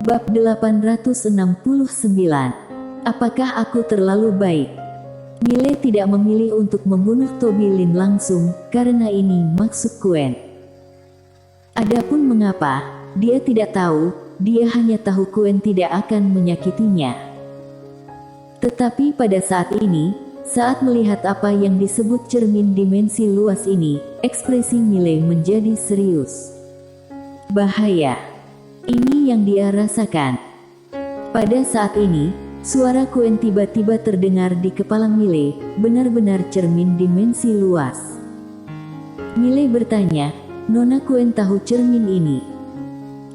Bab 869. Apakah aku terlalu baik? Mile tidak memilih untuk membunuh Toby Lin langsung, karena ini maksud Quen. Adapun mengapa, dia tidak tahu, dia hanya tahu Quen tidak akan menyakitinya. Tetapi pada saat ini, saat melihat apa yang disebut cermin dimensi luas ini, ekspresi Mile menjadi serius. Bahaya. Ini yang dia rasakan. Pada saat ini, suara Quen tiba-tiba terdengar di kepala Mile, benar-benar cermin dimensi luas. Mile bertanya, "Nona Quen tahu cermin ini?"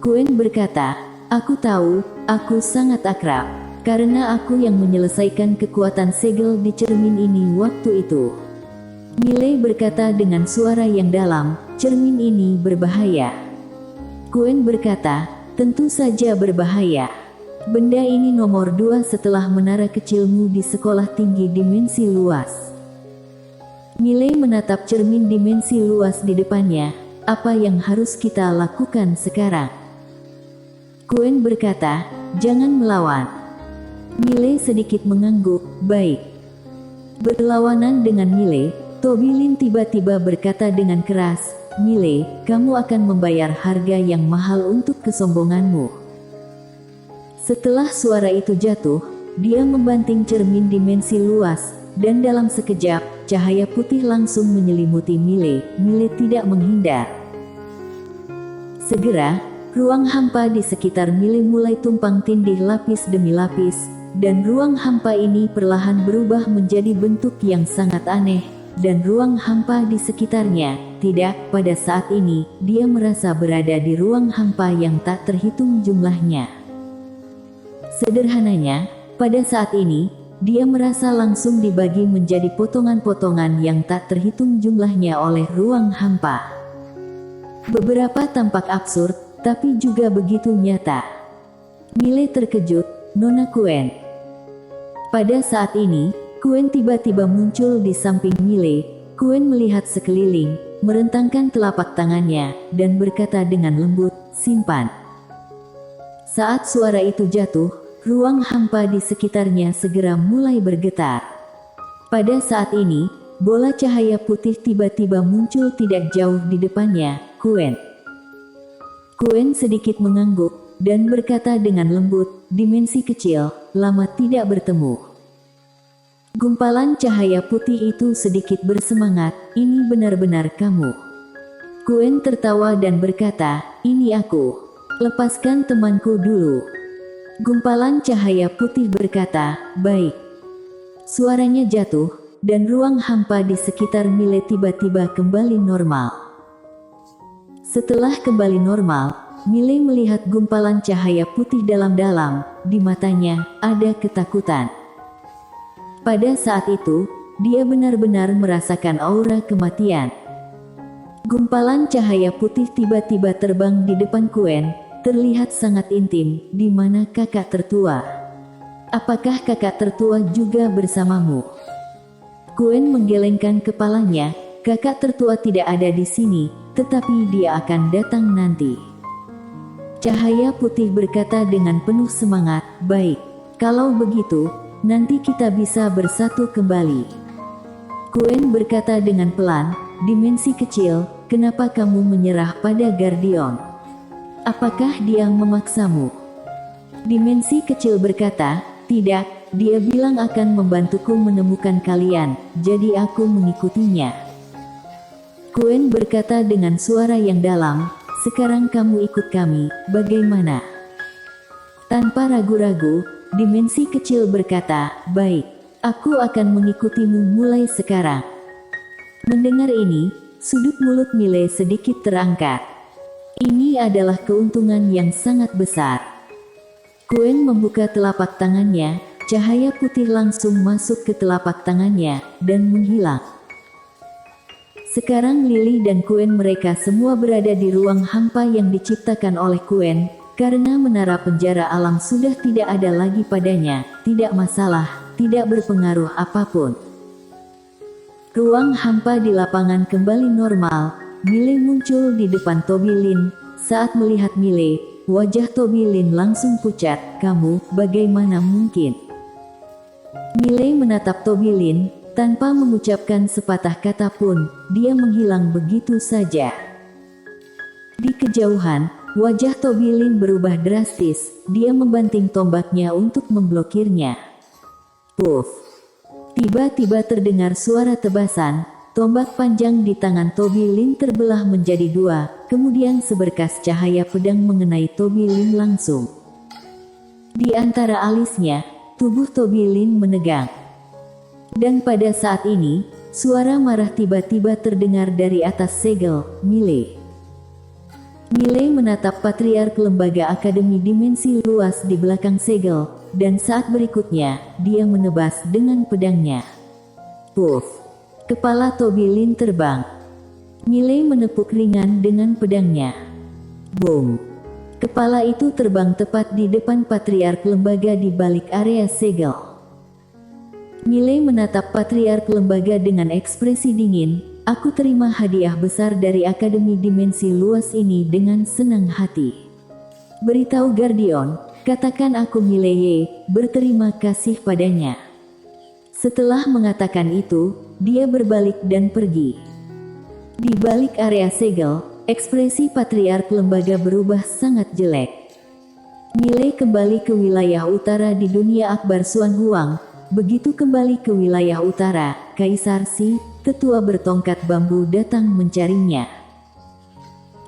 Quen berkata, "Aku tahu, aku sangat akrab, karena aku yang menyelesaikan kekuatan segel di cermin ini waktu itu." Mile berkata dengan suara yang dalam, "Cermin ini berbahaya." Quen berkata, "Tentu saja berbahaya. Benda ini nomor 2 setelah menara kecilmu di sekolah tinggi dimensi luas." Mile menatap cermin dimensi luas di depannya. "Apa yang harus kita lakukan sekarang?" Quen berkata, "Jangan melawan." Mile sedikit mengangguk, "Baik." Berlawanan dengan Mile, Toby Lin tiba-tiba berkata dengan keras, "Mile, kamu akan membayar harga yang mahal untuk kesombonganmu." Setelah suara itu jatuh, dia membanting cermin dimensi luas, dan dalam sekejap, cahaya putih langsung menyelimuti Mile. Mile tidak menghindar. Segera, ruang hampa di sekitar Mile mulai tumpang tindih lapis demi lapis, dan ruang hampa ini perlahan berubah menjadi bentuk yang sangat aneh, dan ruang hampa di sekitarnya. Tidak, pada saat ini, dia merasa berada di ruang hampa yang tak terhitung jumlahnya. Sederhananya, pada saat ini, dia merasa langsung dibagi menjadi potongan-potongan yang tak terhitung jumlahnya oleh ruang hampa. Beberapa tampak absurd, tapi juga begitu nyata. Mile terkejut, "Nona Quen." Pada saat ini, Quen tiba-tiba muncul di samping Mile. Quen melihat sekeliling, merentangkan telapak tangannya, dan berkata dengan lembut, "Simpan." Saat suara itu jatuh, ruang hampa di sekitarnya segera mulai bergetar. Pada saat ini, bola cahaya putih tiba-tiba muncul tidak jauh di depannya, Quen. Quen sedikit mengangguk, dan berkata dengan lembut, "Dimensi kecil, lama tidak bertemu." Gumpalan cahaya putih itu sedikit bersemangat, "Ini benar-benar kamu." Quen tertawa dan berkata, "Ini aku. Lepaskan temanku dulu." Gumpalan cahaya putih berkata, "Baik." Suaranya jatuh, dan ruang hampa di sekitar Mile tiba-tiba kembali normal. Setelah kembali normal, Mile melihat gumpalan cahaya putih dalam-dalam, di matanya ada ketakutan. Pada saat itu, dia benar-benar merasakan aura kematian. Gumpalan cahaya putih tiba-tiba terbang di depan Quen, terlihat sangat intim. "Di mana kakak tertua? Apakah kakak tertua juga bersamamu?" Quen menggelengkan kepalanya, "Kakak tertua tidak ada di sini, tetapi dia akan datang nanti." Cahaya putih berkata dengan penuh semangat, "Baik. Kalau begitu, nanti kita bisa bersatu kembali." Quen berkata dengan pelan, "Dimensi kecil, kenapa kamu menyerah pada Guardian? Apakah dia memaksamu?" Dimensi kecil berkata, "Tidak, dia bilang akan membantuku menemukan kalian, jadi aku mengikutinya." Quen berkata dengan suara yang dalam, "Sekarang kamu ikut kami, bagaimana?" Tanpa ragu-ragu, dimensi kecil berkata, "Baik, aku akan mengikutimu mulai sekarang." Mendengar ini, sudut mulut Mile sedikit terangkat. Ini adalah keuntungan yang sangat besar. Quen membuka telapak tangannya, cahaya putih langsung masuk ke telapak tangannya, dan menghilang. Sekarang Lily dan Quen mereka semua berada di ruang hampa yang diciptakan oleh Quen. Karena menara penjara alam sudah tidak ada lagi padanya, tidak masalah, tidak berpengaruh apapun. Ruang hampa di lapangan kembali normal. Mile muncul di depan Toby Lin. Saat melihat Mile, wajah Toby Lin langsung pucat. Kamu, bagaimana mungkin? Miley menatap Toby Lin, tanpa mengucapkan sepatah kata pun, dia menghilang begitu saja. Di kejauhan, wajah Toby Lin berubah drastis, dia membanting tombaknya untuk memblokirnya. Puff! Tiba-tiba terdengar suara tebasan, tombak panjang di tangan Toby Lin terbelah menjadi dua, kemudian seberkas cahaya pedang mengenai Toby Lin langsung. Di antara alisnya, tubuh Toby Lin menegang. Dan pada saat ini, suara marah tiba-tiba terdengar dari atas segel. Miley menatap patriark lembaga Akademi Dimensi Luas di belakang segel, dan saat berikutnya, dia menebas dengan pedangnya. Puff! Kepala Toby Lin terbang. Miley menepuk ringan dengan pedangnya. Boom! Kepala itu terbang tepat di depan patriark lembaga di balik area segel. Miley menatap patriark lembaga dengan ekspresi dingin. Aku terima hadiah besar dari Akademi Dimensi Luas ini dengan senang hati. Beritahu Guardian, katakan aku Miley berterima kasih padanya. Setelah mengatakan itu, dia berbalik dan pergi. Di balik area segel, ekspresi patriark lembaga berubah sangat jelek. Miley kembali ke wilayah utara di dunia Akbar Suan Huang. Begitu kembali ke wilayah utara, Kaisar Si, tetua bertongkat bambu datang mencarinya.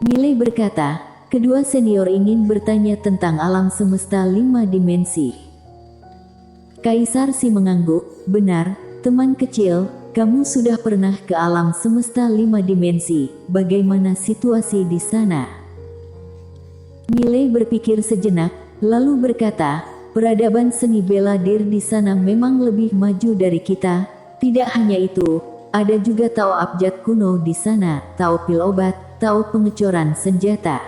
Miley berkata, kedua senior ingin bertanya tentang alam semesta 5 dimensi. Kaisar Si mengangguk, benar, teman kecil, kamu sudah pernah ke alam semesta 5 dimensi, bagaimana situasi di sana? Miley berpikir sejenak, lalu berkata, peradaban seni bela diri di sana memang lebih maju dari kita. Tidak hanya itu, ada juga Tao abjad kuno di sana, Tao pil obat, Tao pengecoran senjata.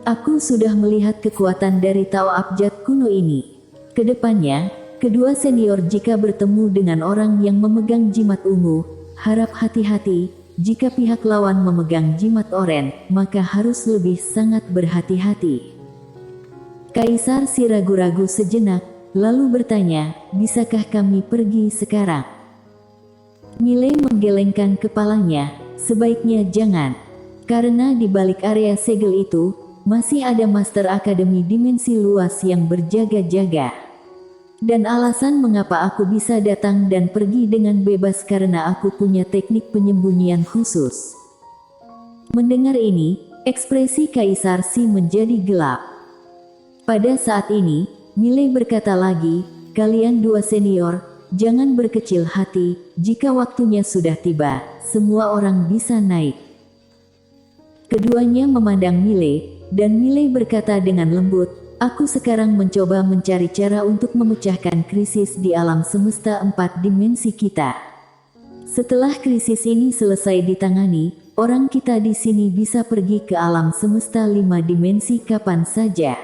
Aku sudah melihat kekuatan dari Tao abjad kuno ini. Kedepannya, kedua senior jika bertemu dengan orang yang memegang jimat ungu, harap hati-hati. Jika pihak lawan memegang jimat oren, maka harus lebih sangat berhati-hati. Kaisar Si ragu-ragu sejenak, lalu bertanya, bisakah kami pergi sekarang? Miley menggelengkan kepalanya, sebaiknya jangan. Karena di balik area segel itu, masih ada Master Akademi Dimensi Luas yang berjaga-jaga. Dan alasan mengapa aku bisa datang dan pergi dengan bebas karena aku punya teknik penyembunyian khusus. Mendengar ini, ekspresi Kaisar Si menjadi gelap. Pada saat ini, Miley berkata lagi, kalian dua senior, jangan berkecil hati, jika waktunya sudah tiba, semua orang bisa naik. Keduanya memandang Miley, dan Miley berkata dengan lembut, aku sekarang mencoba mencari cara untuk memecahkan krisis di alam semesta 4 dimensi kita. Setelah krisis ini selesai ditangani, orang kita di sini bisa pergi ke alam semesta 5 dimensi kapan saja.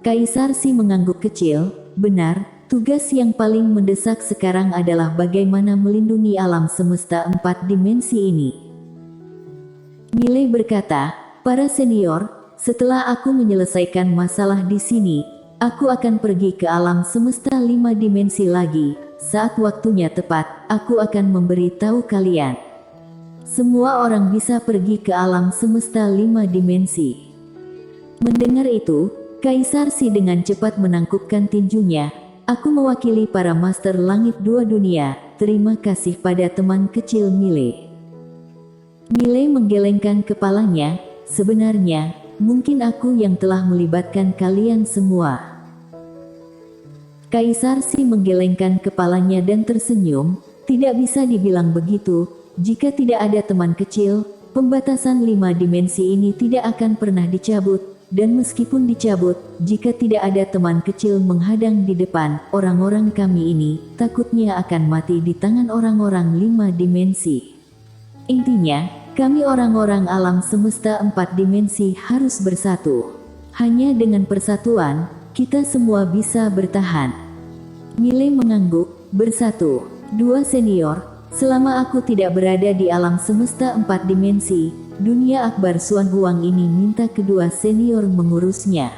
Kaisar Si mengangguk kecil, benar, tugas yang paling mendesak sekarang adalah bagaimana melindungi alam semesta 4 dimensi ini. Miley berkata, para senior, setelah aku menyelesaikan masalah di sini, aku akan pergi ke alam semesta 5 dimensi lagi. Saat waktunya tepat, aku akan memberitahu kalian. Semua orang bisa pergi ke alam semesta 5 dimensi. Mendengar itu, Kaisar Si dengan cepat menangkupkan tinjunya. Aku mewakili para Master Langit 2 dunia, terima kasih pada teman kecil Miley. Miley menggelengkan kepalanya, sebenarnya, mungkin aku yang telah melibatkan kalian semua. Kaisar Si menggelengkan kepalanya dan tersenyum, tidak bisa dibilang begitu, jika tidak ada teman kecil, pembatasan 5 dimensi ini tidak akan pernah dicabut. Dan meskipun dicabut, jika tidak ada teman kecil menghadang di depan, orang-orang kami ini, takutnya akan mati di tangan orang-orang 5 dimensi. Intinya, kami orang-orang alam semesta 4 dimensi harus bersatu. Hanya dengan persatuan, kita semua bisa bertahan. Miley mengangguk, bersatu. Dua senior, selama aku tidak berada di alam semesta 4 dimensi, dunia akbar Xuan Huang ini minta kedua senior mengurusnya.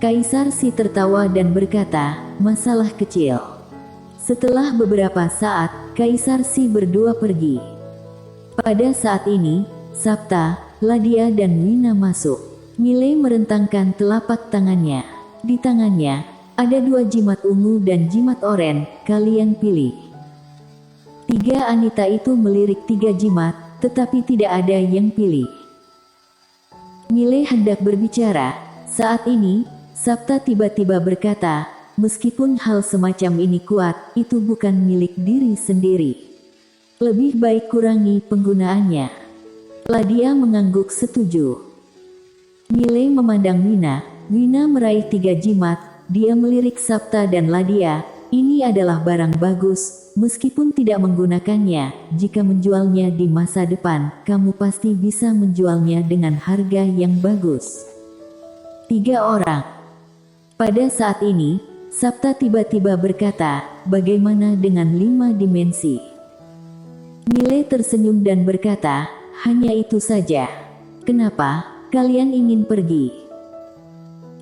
Kaisar Si tertawa dan berkata, masalah kecil. Setelah beberapa saat, Kaisar Si berdua pergi. Pada saat ini, Sabta, Ladia dan Wina masuk. Miley merentangkan telapak tangannya. Di tangannya, ada 2 jimat ungu dan jimat oren, kalian pilih. 3 Anita itu melirik 3 jimat, tetapi tidak ada yang pilih. Miley hendak berbicara. Saat ini, Sabta tiba-tiba berkata, meskipun hal semacam ini kuat, itu bukan milik diri sendiri. Lebih baik kurangi penggunaannya. Ladia mengangguk setuju. Miley memandang Wina. Wina meraih 3 jimat. Dia melirik Sabta dan Ladia. Ini adalah barang bagus, meskipun tidak menggunakannya. Jika menjualnya di masa depan, kamu pasti bisa menjualnya dengan harga yang bagus. 3 orang. Pada saat ini, Sabta tiba-tiba berkata, bagaimana dengan 5 dimensi? Miley tersenyum dan berkata, hanya itu saja. Kenapa kalian ingin pergi?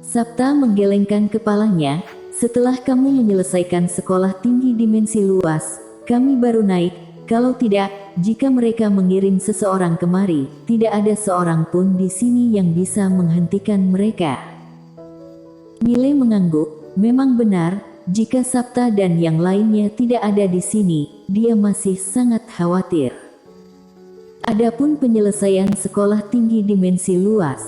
Sabta menggelengkan kepalanya. Setelah kamu menyelesaikan sekolah tinggi dimensi luas, kami baru naik. Kalau tidak, jika mereka mengirim seseorang kemari, tidak ada seorang pun di sini yang bisa menghentikan mereka. Miley mengangguk. Memang benar, jika Sabta dan yang lainnya tidak ada di sini, dia masih sangat khawatir. Adapun penyelesaian sekolah tinggi dimensi luas,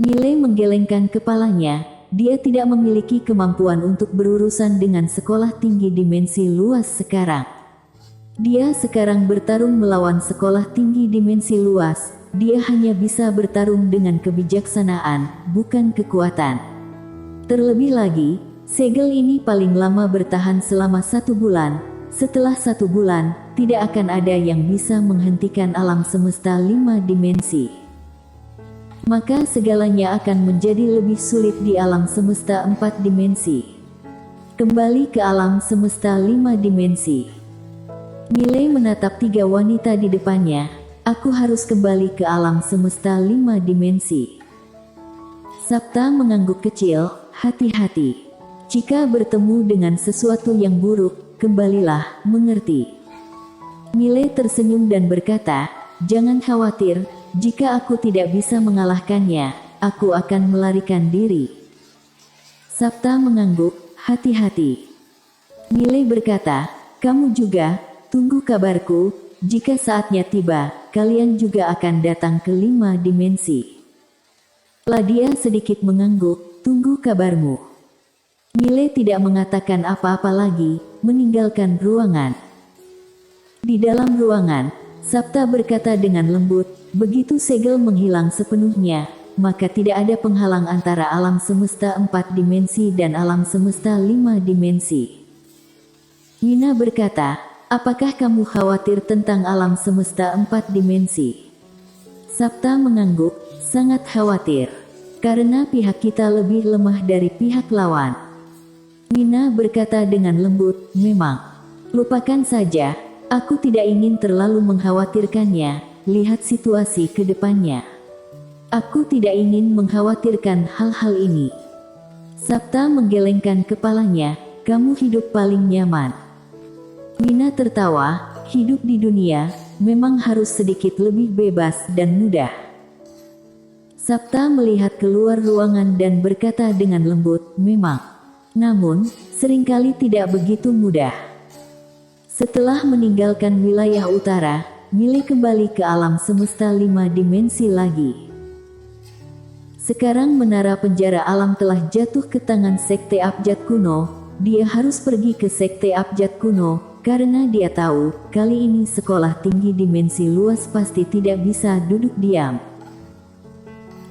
Miley menggelengkan kepalanya. Dia tidak memiliki kemampuan untuk berurusan dengan sekolah tinggi dimensi luas sekarang. Dia sekarang bertarung melawan sekolah tinggi dimensi luas. Dia hanya bisa bertarung dengan kebijaksanaan, bukan kekuatan. Terlebih lagi, segel ini paling lama bertahan selama 1 bulan. Setelah 1 bulan, tidak akan ada yang bisa menghentikan alam semesta 5 dimensi. Maka segalanya akan menjadi lebih sulit di alam semesta 4 dimensi. Kembali ke alam semesta 5 dimensi. Miley menatap 3 wanita di depannya. Aku harus kembali ke alam semesta 5 dimensi. Sabta mengangguk kecil, hati-hati. Jika bertemu dengan sesuatu yang buruk, kembalilah, mengerti? Miley tersenyum dan berkata, jangan khawatir. Jika aku tidak bisa mengalahkannya, aku akan melarikan diri. Sabta mengangguk, hati-hati. Miley berkata, kamu juga, tunggu kabarku, jika saatnya tiba, kalian juga akan datang ke 5 dimensi. Ladia sedikit mengangguk, tunggu kabarmu. Miley tidak mengatakan apa-apa lagi, meninggalkan ruangan. Di dalam ruangan, Sabta berkata dengan lembut, begitu segel menghilang sepenuhnya, maka tidak ada penghalang antara alam semesta 4 dimensi dan alam semesta 5 dimensi. Wina berkata, apakah kamu khawatir tentang alam semesta 4 dimensi? Sabta mengangguk, sangat khawatir. Karena pihak kita lebih lemah dari pihak lawan. Wina berkata dengan lembut, memang. Lupakan saja. Aku tidak ingin terlalu mengkhawatirkannya, lihat situasi ke depannya. Aku tidak ingin mengkhawatirkan hal-hal ini. Sabta menggelengkan kepalanya, kamu hidup paling nyaman. Wina tertawa, hidup di dunia, memang harus sedikit lebih bebas dan mudah. Sabta melihat keluar ruangan dan berkata dengan lembut, memang. Namun, seringkali tidak begitu mudah. Setelah meninggalkan wilayah utara, Miley kembali ke alam semesta 5 dimensi lagi. Sekarang menara penjara alam telah jatuh ke tangan Sekte Abjad Kuno. Dia harus pergi ke Sekte Abjad Kuno, karena dia tahu, kali ini sekolah tinggi dimensi luas pasti tidak bisa duduk diam.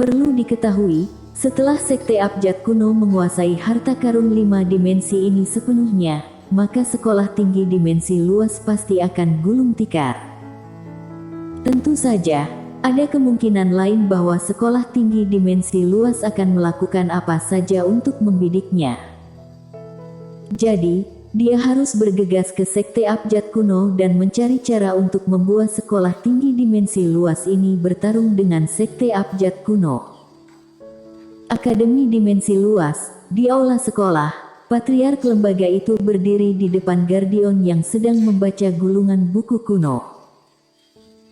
Perlu diketahui, setelah Sekte Abjad Kuno menguasai harta karun 5 dimensi ini sepenuhnya, maka sekolah tinggi dimensi luas pasti akan gulung tikar. Tentu saja, ada kemungkinan lain bahwa sekolah tinggi dimensi luas akan melakukan apa saja untuk membidiknya. Jadi, Dia harus bergegas ke sekte abjad kuno dan mencari cara untuk membuat sekolah tinggi dimensi luas ini bertarung dengan sekte abjad kuno. Akademi dimensi luas, di aula sekolah, patriark lembaga itu berdiri di depan Guardian yang sedang membaca gulungan buku kuno.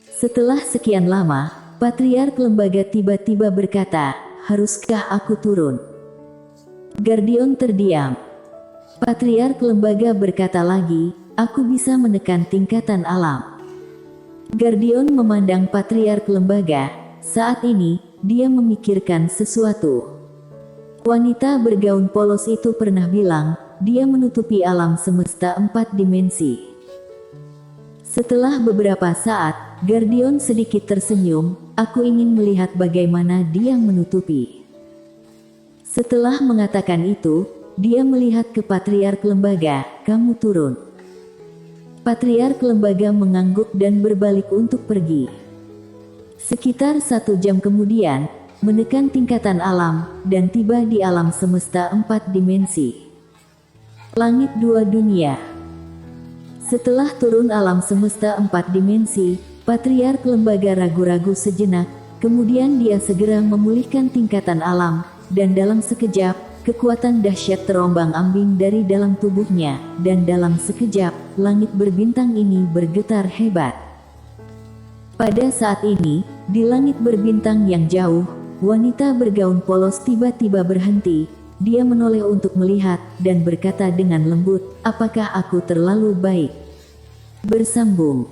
Setelah sekian lama, patriark lembaga tiba-tiba berkata, "Haruskah aku turun?" Guardian terdiam. Patriark lembaga berkata lagi, "Aku bisa menekan tingkatan alam." Guardian memandang patriark lembaga. Saat ini, dia memikirkan sesuatu. Wanita bergaun polos itu pernah bilang, dia menutupi alam semesta 4 dimensi. Setelah beberapa saat, Guardian sedikit tersenyum, "Aku ingin melihat bagaimana dia menutupi." Setelah mengatakan itu, dia melihat ke patriark lembaga, "Kamu turun." Patriark lembaga mengangguk dan berbalik untuk pergi. Sekitar 1 jam kemudian, menekan tingkatan alam, dan tiba di alam semesta 4 dimensi. Langit 2 dunia. Setelah turun alam semesta 4 dimensi, patriark lembaga ragu-ragu sejenak, kemudian dia segera memulihkan tingkatan alam, dan dalam sekejap, kekuatan dahsyat terombang-ambing dari dalam tubuhnya, dan dalam sekejap, langit berbintang ini bergetar hebat. Pada saat ini, di langit berbintang yang jauh, wanita bergaun polos tiba-tiba berhenti. Dia menoleh untuk melihat, dan berkata dengan lembut, "Apakah aku terlalu baik?" Bersambung.